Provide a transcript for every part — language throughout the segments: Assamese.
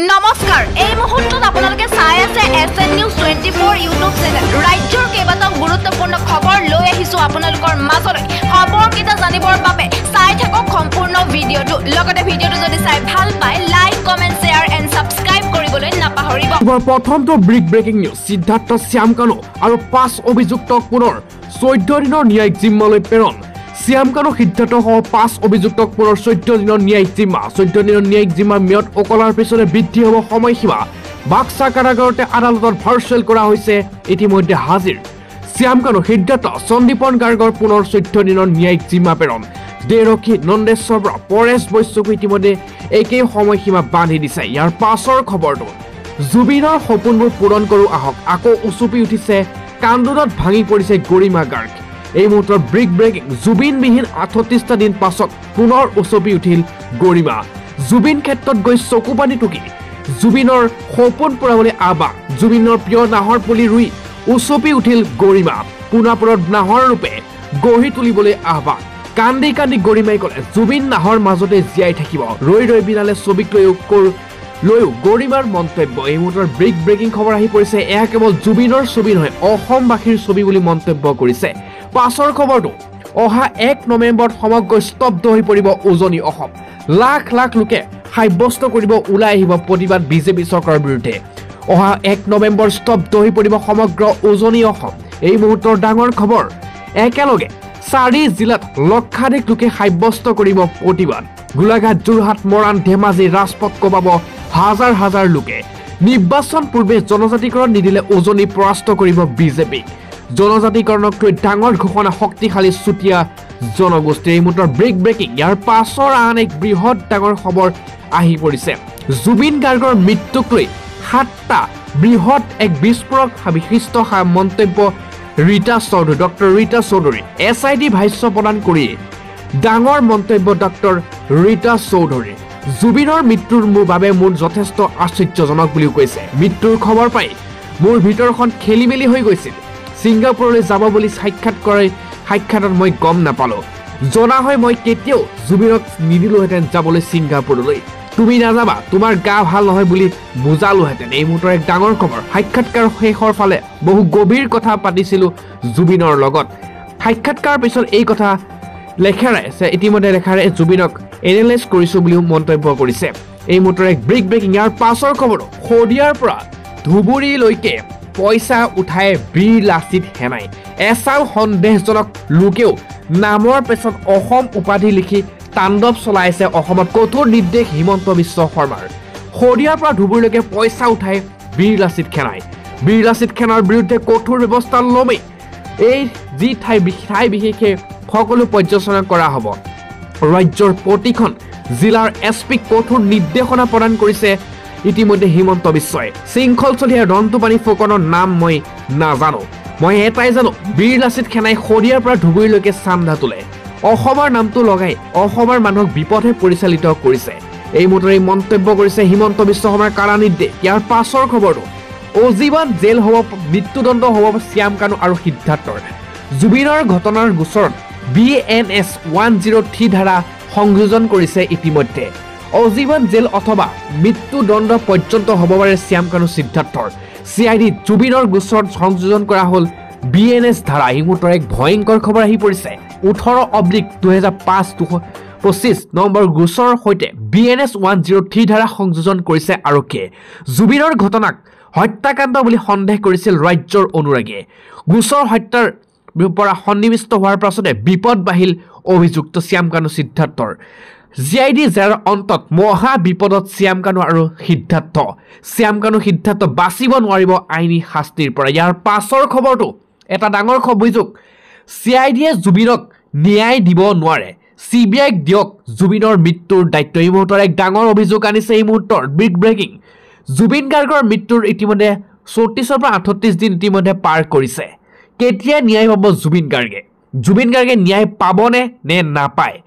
নমস্কাৰ এই মুহূৰ্তত আপোনালোকে চাই আছে SN News 24 ইউটিউব চেনেল ৰাজ্যৰ কেইবাটাও গুৰুত্বপূৰ্ণ খবৰ লৈ আহিছো আপোনালোকৰ মাজলৈ খবৰকেইটা জানিবৰ বাবে চাই থাকক সম্পূৰ্ণ ভিডিঅ'টো লগতে ভিডিঅ'টো যদি চাই ভাল পায় like comment share and subscribe কৰিবলৈ নাপাহৰিব প্ৰথমটো ব্ৰেকিং নিউজ সিদ্ধাৰ্থ শ্যামকানু আৰু 5 অভিযুক্তক পুনৰ 14 দিনৰ ন্যায়িক জিম্মালৈ প্ৰেৰণ শ্যামকানু সিদ্ধাৰ্থ সহ 5 অভিযুক্তক পুনৰ 14 দিনৰ ন্যায়িক জিম্মা 14 দিনৰ ন্যায়িক জিম্মাৰ ম্যাদ অকলাৰ পিছতে বৃদ্ধি হ'ব সময়সীমা বাক্সা কাৰাগাৰতে আদালতত ভাৰ্চুৱেল কৰা হৈছে ইতিমধ্যে হাজিৰ শ্যামকানু সিদ্ধাৰ্থ সন্দীপন গাৰ্গৰ পুনৰ 14 দিনৰ ন্যায়িক জিম্মা প্ৰেৰণ দেৰখী নন্দেশ্বৰ পৰেশ বৈশ্যকো ইতিমধ্যে একেই সময়সীমা বান্ধি দিছে ইয়াৰ পাছৰ খবৰটো জুবিনৰ সপোনবোৰ পূৰণ কৰো আহক আকৌ উচুপি উঠিছে কান্দোনত ভাঙি পৰিছে গৰিমা গাৰ্গ এই মুহূৰ্তৰ ব্ৰেকিং জুবিনবিহীন 38টা দিন পাছত পুনৰ উচপি উঠিল গৰিমা জুবিন ক্ষেত্ৰত গৈ চকুপানী টুকি জুবিনৰ সপোন পূৰাবলৈ আহ্বান জুবিনৰ প্ৰিয় নাহৰ পুলি ৰুই উচপি উঠিল গৰিমা পুনাপুৰত নাহৰ ৰূপে গঢ়ি তুলিবলৈ আহ্বান কান্দি কান্দি গৰিমাই ক'লে জুবিন নাহৰ মাজতে জীয়াই থাকিব ৰৈ ৰৈ বিনালে ছবিক লৈও গৰিমাৰ মন্তব্য এই মুহূৰ্তৰ ব্ৰেকিং খবৰ আহি পৰিছে এয়া কেৱল জুবিনৰ ছবি নহয় অসমবাসীৰ ছবি বুলি মন্তব্য কৰিছে পাছৰ খবৰটো অহা 1 নৱেম্বৰত সমগ্ৰ স্তব্ধ হৈ পৰিব উজনি অসম লাখ লাখ লোকে সাব্যস্ত কৰিব ওলাই আহিব প্ৰতিবাদ বিজেপি চৰকাৰৰ বিৰুদ্ধে অহা 1 নৱেম্বৰ স্তব্ধ হৈ পৰিব সমগ্ৰ উজনি অসম এই মুহূৰ্তৰ ডাঙৰ খবৰ একেলগে 4 জিলাত লক্ষাধিক লোকে সাব্যস্ত কৰিব প্ৰতিবাদ গোলাঘাট যোৰহাট মৰাণ ধেমাজি ৰাজপথ কবাব হাজাৰ হাজাৰ লোকে নিৰ্বাচন পূৰ্বে জনজাতিকৰণ নিদিলে উজনি পৰাস্ত কৰিব বিজেপি জনজাতিকৰণক লৈ ডাঙৰ ঘোষণা শক্তিশালী চুতীয়া জনগোষ্ঠীৰ এই মুহূৰ্তৰ ব্ৰেকিং ইয়াৰ পাছৰ আন এক বৃহৎ ডাঙৰ খবৰ আহি পৰিছে জুবিন গাৰ্গৰ মৃত্যুক লৈ 7টা বৃহৎ এক বিস্ফোৰক বিশিষ্ট মন্তব্য ডক্টৰ ৰীতা চৌধুৰী SIT ভাষ্য প্ৰদান কৰি ডাঙৰ মন্তব্য ডক্টৰ ৰীতা চৌধুৰী জুবিনৰ মৃত্যুৰ বাবে মোৰ যথেষ্ট আশ্চৰ্যজনক বুলিও কৈছে মৃত্যুৰ খবৰ পাই মোৰ ভিতৰখন খেলিমেলি হৈ গৈছিল ছিংগাপুৰলৈ যাব বুলি সাক্ষাতত মই গম নাপালো জনা হয় মই কেতিয়াও জুবিনক নিদিলোহেঁতেন যাবলৈ ছিংগাপুৰলৈ তুমি নাযাবা তোমাৰ গা ভাল নহয় বুলি বুজালোহেঁতেন এই মুহূৰ্তৰ এক ডাঙৰ খবৰ সাক্ষাৎকাৰ শেষৰ ফালে বহু গভীৰ কথা পাতিছিলো জুবিনৰ লগত সাক্ষাৎকাৰ পিছত এই কথা ইতিমধ্যে লেখাৰে জুবিনক এনালাইজ কৰিছো বুলিও মন্তব্য কৰিছে এই মুহূৰ্তৰ এক ব্ৰেকিং ইয়াৰ পাছৰ খবৰ শদিয়াৰ পৰা ধুবুৰীলৈকে পইচা উঠাই বীৰ লাচিত সেনাই এছাও সন্দেহজনক লোকেও নামৰ পেছত অসম উপাধি লিখি তাণ্ডৱ চলাইছে অসমত কঠোৰ নিৰ্দেশ হিমন্ত বিশ্ব শৰ্মাৰ শদিয়াৰ পৰা ধুবুৰীলৈকে পইচা উঠাই বীৰ লাচিত সেনাৰ বিৰুদ্ধে কঠোৰ ব্যৱস্থা ল'মেই এই যি ঠাই বিশেষে সকলো পৰ্যালোচনা কৰা হ'ব ৰাজ্যৰ প্ৰতিখন জিলাৰ SP কঠোৰ নিৰ্দেশনা প্ৰদান কৰিছে ইতিমধ্যে হিমন্ত বিশ্বই শৃংখল চলিয়া ৰন্তুপানী ফুকনৰ নাম মই নাজানো মই এটাই জানো বীৰ লাচিত সেনাই শদিয়াৰ পৰা ধুবুৰীলৈকে চান্দা তোলে অসমৰ নামটো লগাই অসমৰ মানুহক বিপথে পৰিচালিত কৰিছে এই মুহূৰ্তত এই মন্তব্য কৰিছে হিমন্ত বিশ্ব শৰ্মাৰ কাৰা নিৰ্দেশ ইয়াৰ পাছৰ খবৰটো অজীৱন জেল হ'ব মৃত্যুদণ্ড হ'ব শ্যামকানু আৰু সিদ্ধাৰ্থৰ জুবিনৰ ঘটনাৰ গোচৰত BNS 103 ধাৰা সংযোজন কৰিছে ইতিমধ্যে অজীৱন জেল অথবা মৃত্যুদণ্ড পৰ্যন্ত হ'ব পাৰে শ্যামকানু সিদ্ধাৰ্থৰ CID জুবিনৰ গোচৰত সংযোজন কৰা হ'ল BNS ধাৰা এই মুহূৰ্তৰ এক ভয়ংকৰ খবৰ আহি পৰিছে 18/2005-25 নম্বৰ গোচৰৰ সৈতে BNS 103 ধাৰা সংযোজন কৰিছে আৰক্ষীয়ে জুবিনৰ ঘটনাক হত্যাকাণ্ড বুলি সন্দেহ কৰিছিল ৰাজ্যৰ অনুৰাগীয়ে গোচৰ হত্যাৰ পৰা সন্নিবিষ্ট হোৱাৰ পাছতে বিপদ বাহিল অভিযুক্ত শ্যামকানু সিদ্ধাৰ্থৰ CID জেৰাৰ অন্তত মহা বিপদত শ্যামকানু আৰু সিদ্ধাৰ্থ বাচিব নোৱাৰিব আইনী শাস্তিৰ পৰা ইয়াৰ পাছৰ খবৰটো এটা ডাঙৰ অভিযোগ CIDয়ে জুবিনক ন্যায় দিব নোৱাৰে CBIক দিয়ক জুবিনৰ মৃত্যুৰ দায়িত্ব এই মুহূৰ্তৰ এক ডাঙৰ অভিযোগ আনিছে এই মুহূৰ্তৰ ব্ৰেকিং জুবিন গাৰ্গৰ মৃত্যুৰ ইতিমধ্যে 34 পৰা 38 দিন ইতিমধ্যে পাৰ কৰিছে কেতিয়া ন্যায় পাব জুবিন গাৰ্গে ন্যায় পাবনে নে নাপায়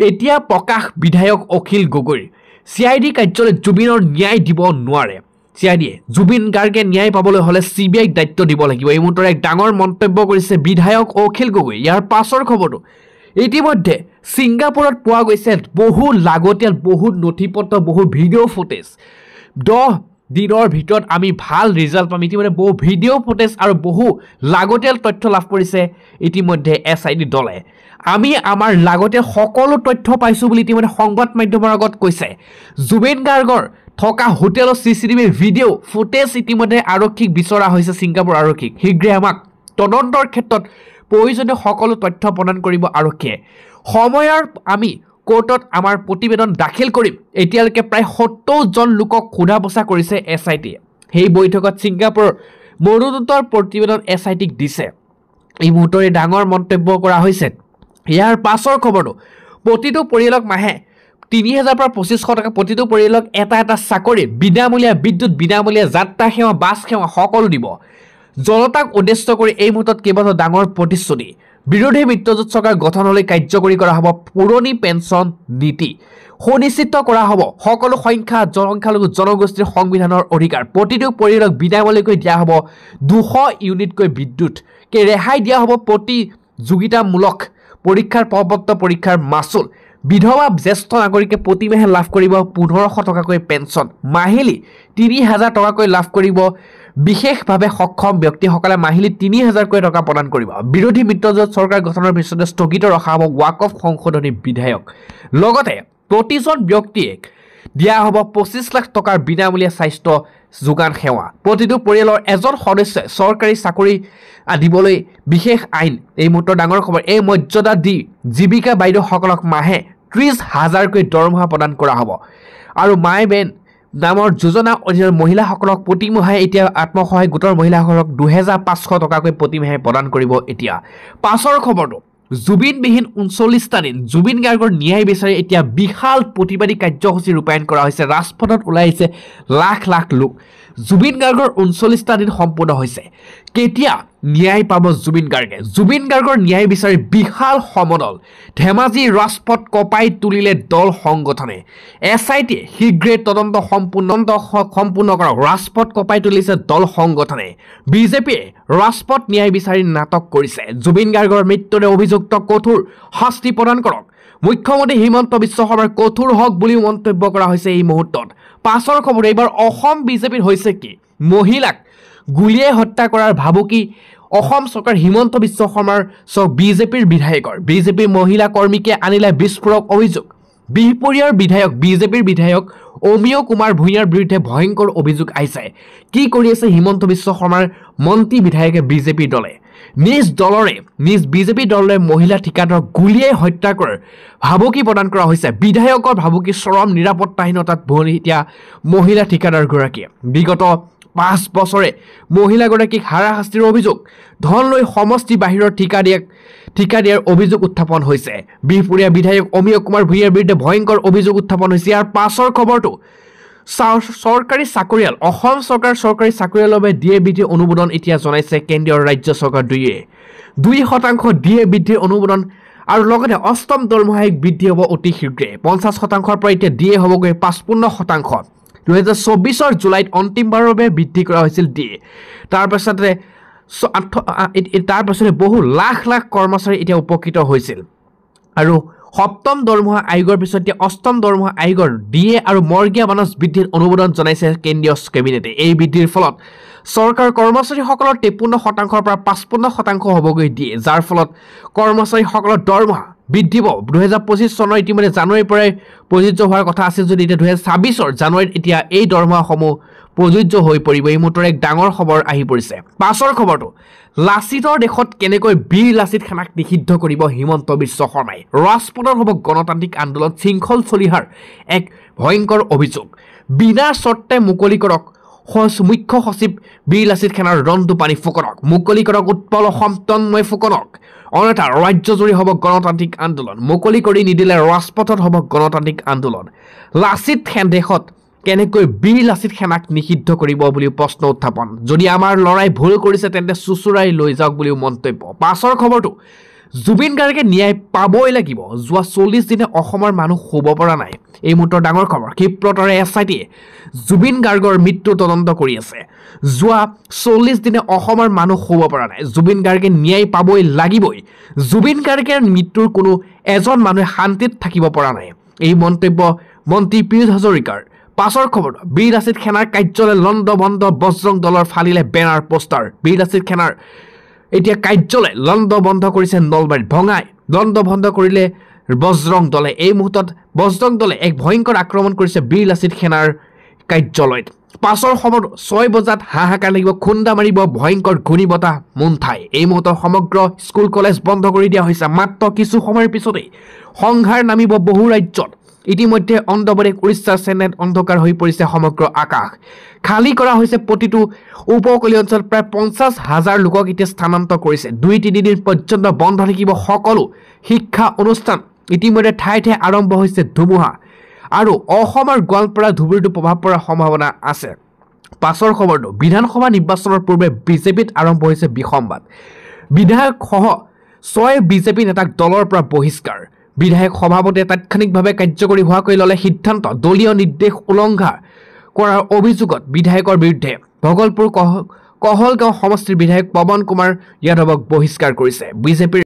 এতিয়া প্ৰকাশ বিধায়ক অখিল গগৈৰ CID কাৰ্যালয়ত জুবিনৰ ন্যায় দিব নোৱাৰে CIDয়ে জুবিন গাৰ্গে ন্যায় পাবলৈ হলে CBIক দায়িত্ব দিব লাগিব এই মুহূৰ্তৰ এক ডাঙৰ মন্তব্য কৰিছে বিধায়ক অখিল গগৈ ইয়াৰ পাছৰ খবৰটো ইতিমধ্যে ছিংগাপুৰত পোৱা গৈছে বহু লাগতিয়াল বহু নথিপত্ৰ বহু ভিডিঅ' ফুটেজ 10 দিনৰ ভিতৰত আমি ভাল ৰিজাল্ট পাম ইতিমধ্যে বহু ভিডিঅ' ফুটেজ আৰু বহু লাগতিয়াল তথ্য লাভ কৰিছে ইতিমধ্যে SIT দলে আমি আমাৰ লাগতিয়াল সকলো তথ্য পাইছো বুলি ইতিমধ্যে সংবাদ মাধ্যমৰ আগত কৈছে জুবিন গাৰ্গৰ থকা হোটেলৰ CCTV ভিডিঅ' ফুটেজ ইতিমধ্যে আৰক্ষীক বিচৰা হৈছে ছিংগাপুৰ আৰক্ষীক শীঘ্ৰে আমাক তদন্তৰ ক্ষেত্ৰত প্ৰয়োজনীয় সকলো তথ্য প্ৰদান কৰিব আৰক্ষীয়ে সময়ৰ আমি কোৰ্টত আমাৰ প্ৰতিবেদন দাখিল কৰিম এতিয়ালৈকে প্ৰায় 70 জন লোকক সোধা পোছা কৰিছে SIT সেই বৈঠকত ছিংগাপুৰৰ মৰুদুতৰ প্ৰতিবেদন SITক দিছে এই মুহূৰ্তৰে ডাঙৰ মন্তব্য কৰা হৈছে ইয়াৰ পাছৰ খবৰটো প্ৰতিটো পৰিয়ালক মাহে 3000 পৰা 2500 টকা প্ৰতিটো পৰিয়ালক এটা চাকৰি বিনামূলীয়া বিদ্যুৎ বিনামূলীয়া যাত্ৰা সেৱা বাছ সেৱা সকলো দিব জনতাক উদ্দেশ্য কৰি এই মুহূৰ্তত কেইবাটাও ডাঙৰ প্ৰতিশ্ৰুতি বিৰোধী মিত্ৰজোঁট চৰকাৰ গঠনলৈ কাৰ্যকৰী কৰা হ'ব পুৰণি পেঞ্চন নীতি সুনিশ্চিত কৰা হ'ব সকলো সংখ্যালঘু জনগোষ্ঠীৰ সংবিধানৰ অধিকাৰ প্ৰতিটো পৰিয়ালক বিনামূলীয়াকৈ দিয়া হ'ব 200 ইউনিটকৈ বিদ্যুৎ ৰেহাই দিয়া হ'ব প্ৰতিযোগিতামূলক পৰীক্ষাৰ প্ৰপত্ৰ পৰীক্ষাৰ মাচুল বিধৱা জ্যেষ্ঠ নাগৰিকে প্ৰতিমাহে লাভ কৰিব 1500 টকাকৈ পেঞ্চন মাহিলী 3000 টকাকৈ লাভ কৰিব বিশেষভাৱে সক্ষম ব্যক্তিসকলে মাহিলী 3000 কৈ টকা প্ৰদান কৰিব বিৰোধী মিত্ৰজোঁট চৰকাৰ গঠনৰ পিছতে স্থগিত ৰখা হ'ব ৱাকফ সংশোধনী বিধেয়ক লগতে প্ৰতিজন ব্যক্তিয়ে দিয়া হ'ব 25 লাখ টকাৰ বিনামূলীয়া স্বাস্থ্য যোগান সেৱা প্ৰতিটো পৰিয়ালৰ এজন সদস্যই চৰকাৰী চাকৰি দিবলৈ বিশেষ আইন এই মুহূৰ্তৰ ডাঙৰ খবৰ এই মৰ্যাদা দি জীৱিকা বাইদেউসকলক মাহে 30,000 কৈ দৰমহা প্ৰদান কৰা হ'ব আৰু মাই বেন নামৰ যোজনা অধীনত মহিলাসকলক প্ৰতিমাহে এতিয়া আত্মসহায়ক গোটৰ মহিলাসকলক 2500 টকাকৈ প্ৰতিমাহে প্ৰদান কৰিব এতিয়া পাছৰ খবৰটো জুবিনবিহীন 39টা দিন জুবিন গাৰ্গৰ ন্যায় বিচাৰি এতিয়া বিশাল প্ৰতিবাদী কাৰ্যসূচী ৰূপায়ণ কৰা হৈছে ৰাজপথত ওলাই আহিছে লাখ লাখ লোক জুবিন গাৰ্গৰ 39টা দিন সম্পূৰ্ণ হৈছে কেতিয়া ন্যায় পাব জুবিন গাৰ্গৰ ন্যায় বিচাৰি বিশাল সমদল ধেমাজি ৰাজপথ কপাই তুলিলে দল সংগঠনে SIT শীঘ্ৰে তদন্ত সম্পূৰ্ণ কৰক ৰাজপথ কপাই তুলিছে দল সংগঠনে বিজেপিয়ে ৰাজপথ ন্যায় বিচাৰি নাটক কৰিছে জুবিন গাৰ্গৰ মৃত্যুৰে অভিযুক্ত কঠোৰ শাস্তি প্ৰদান কৰক মুখ্যমন্ত্ৰী হিমন্ত বিশ্ব শৰ্মাৰ কঠোৰ হক বুলি মন্তব্য কৰা হৈছে এই মুহূৰ্তত পাছৰ খবৰ এইবাৰ অসম বিজেপিৰ হৈছে কি মহিলাক গুলিয়াই হত্যা কৰাৰ ভাবুকি অসম চৰকাৰ হিমন্ত বিশ্ব শৰ্মাৰ বিজেপিৰ মহিলা কৰ্মীকে আনিলে বিস্ফোৰক অভিযোগ বিহপুৰীয়াৰ বিজেপিৰ বিধায়ক অমিয় কুমাৰ ভূঞাৰ বিৰুদ্ধে ভয়ংকৰ অভিযোগ আহিছে কি কৰি আছে হিমন্ত বিশ্ব শৰ্মাৰ মন্ত্ৰী বিধায়কে বিজেপি দলে নিজ বিজেপি দলে মহিলা ঠিকাদাৰক গুলিয়াই হত্যা কৰাৰ ভাবুকি প্ৰদান কৰা হৈছে বিধায়কৰ ভাবুকি চৰম নিৰাপত্তাহীনতাত ভৰি এতিয়া মহিলা ঠিকাদাৰগৰাকীয়ে বিগত 5 বছৰে মহিলাগৰাকীক হাৰাশাস্তিৰ অভিযোগ ধন লৈ সমষ্টি বাহিৰৰ ঠিকা দিয়াৰ অভিযোগ উত্থাপন হৈছে বিহপুৰীয়া বিধায়ক অমিয় কুমাৰ ভূঞাৰ বিৰুদ্ধে ভয়ংকৰ অভিযোগ উত্থাপন হৈছে ইয়াৰ পাছৰ খবৰটো চৰকাৰী চাকৰিয়াল অসম চৰকাৰী চাকৰিয়ালৰ বাবে ডিএ বৃদ্ধিৰ অনুমোদন এতিয়া জনাইছে কেন্দ্ৰীয় ৰাজ্য চৰকাৰ 2% ডিএ বৃদ্ধিৰ অনুমোদন আৰু লগতে অষ্টম দৰমহা বৃদ্ধি হ'ব অতি শীঘ্ৰে 50%ৰ পৰা এতিয়া ডিএ হ'বগৈ 55% 2024 জুলাইত অন্তিমবাৰৰ বাবে বৃদ্ধি কৰা হৈছিল ডিএ তাৰ পাছতে বহু লাখ লাখ কৰ্মচাৰী এতিয়া উপকৃত হৈছিল আৰু সপ্তম দৰমহা আয়োগৰ পিছত এতিয়া অষ্টম দৰমহা আয়োগৰ ডিএ আৰু মৰ্গীয়া বানচ বৃদ্ধিৰ অনুমোদন জনাইছে কেন্দ্ৰীয় কেবিনেটে এই বৃদ্ধিৰ ফলত চৰকাৰ কৰ্মচাৰীসকলৰ 53%ৰ পৰা 55% হ'বগৈ ডিএ যাৰ ফলত কৰ্মচাৰীসকলৰ দৰমহা বৃদ্ধি পাব 2025 চনৰ ইতিমধ্যে জানুৱাৰীৰ পৰাই প্ৰযোজ্য হোৱাৰ কথা আছে যদি এতিয়া 2026 জানুৱাৰীত এতিয়া এই দৰমহাসমূহ প্ৰযোজ্য হৈ পৰিব এই মুহূৰ্তৰ এক ডাঙৰ খবৰ আহি পৰিছে পাছৰ খবৰটো লাচিতৰ দেশত কেনেকৈ বীৰ লাচিত খানাক নিষিদ্ধ কৰিব হিমন্ত বিশ্ব শৰ্মাই ৰাজপথত হ'ব গণতান্ত্ৰিক আন্দোলন শৃংখল চলিহাৰ এক ভয়ংকৰ অভিযোগ বিনা চৰ্তে মুকলি কৰক মুখ্য সচিব বীৰ লাচিত খানাৰ ৰণটো পানী ফুকনক মুকলি কৰক উৎপল অসম তন্ময় ফুকনক অনতা ৰাজ্যজুৰি হ'ব গণতান্ত্ৰিক আন্দোলন মুকলি কৰি নিদিলে ৰাজপথত হ'ব গণতান্ত্ৰিক আন্দোলন লাচিত খান দেশত কেনেকৈ বীৰ লাচিত খানাক নিষিদ্ধ কৰিব বুলি প্ৰশ্ন উত্থাপন যদি আমাৰ লৰাই ভুল কৰিছে তেন্তে চুচুৰাই লৈ যাওক বুলি মন্তব্য পাছৰ খবৰটো জুবিন গাৰ্গে ন্যায় পাবই লাগিব যোৱা 40 দিনে অসমৰ মানুহ শুব পৰা নাই এই মুহূৰ্তৰ ডাঙৰ খবৰ ক্ষিপ্ৰতাৰে SIT জুবিন গাৰ্গৰ মৃত্যু তদন্ত কৰি আছে যোৱা 40 দিনে অসমৰ মানুহ শুব পৰা নাই জুবিন গাৰ্গে ন্যায় পাবই লাগিবই জুবিন গাৰ্গৰ মৃত্যুৰ কোনো এজন মানুহে শান্তিত থাকিব পৰা নাই এই মন্তব্য মন্ত্ৰী পীযুষ হাজৰিকাৰ পাছৰ খবৰ বীৰ লাচিত সেনাৰ কাৰ্যালয় লণ্ডভণ্ড বজৰং দলৰ ফালিলে বেনাৰ পোষ্টাৰ বীৰ লাচিত সেনাৰ এতিয়া কাৰ্যালয় লণ্ডভণ্ড কৰিছে নলবাৰীত ভঙাই লণ্ডভণ্ড কৰিলে বজৰং দলে এই মুহূৰ্তত বজৰং দলে এক ভয়ংকৰ আক্ৰমণ কৰিছে বীৰ লাচিত সেনাৰ কাৰ্যালয়ত পাছৰ সময়ত 6 বজাত হাহাকাৰ লাগিব খুন্দা মাৰিব ভয়ংকৰ ঘূৰ্ণীবতাহ মুন্থাই এই মুহূৰ্তত সমগ্ৰ স্কুল কলেজ বন্ধ কৰি দিয়া হৈছে মাত্ৰ কিছু সময়ৰ পিছতেই সংহাৰ নামিব বহু ৰাজ্যত ইতিমধ্যে অন্ধ্ৰপ্ৰদেশ উৰিষ্যাৰ চেন্নাইত অন্ধকাৰ হৈ পৰিছে সমগ্ৰ আকাশ খালী কৰা হৈছে প্ৰতিটো উপকূলীয় অঞ্চল প্ৰায় 50,000 লোকক এতিয়া স্থানান্তৰ কৰিছে 2-3 দিন পৰ্যন্ত বন্ধ থাকিব সকলো শিক্ষা অনুষ্ঠান ইতিমধ্যে ঠাই ঠাই আৰম্ভ হৈছে ধুমুহা আৰু অসমৰ গোৱালপাৰা ধুবুৰীতো প্ৰভাৱ পৰাৰ সম্ভাৱনা আছে পাছৰ খবৰটো বিধানসভা নিৰ্বাচনৰ পূৰ্বে বিজেপিত আৰম্ভ হৈছে বিসম্বাদ বিধায়ক সহ 6 বিজেপি নেতাক দলৰ পৰা বহিষ্কাৰ বিধায়ক সভাপতিয়ে তাৎক্ষণিকভাৱে কাৰ্যকৰী হোৱাকৈ ল'লে সিদ্ধান্ত দলীয় নিৰ্দেশ উলংঘা কৰাৰ অভিযোগত বিধায়কৰ বিৰুদ্ধে ভগলপুৰ কহলগাঁও সমষ্টিৰ বিধায়ক পৱন কুমাৰ যাদৱক বহিষ্কাৰ কৰিছে বিজেপিৰ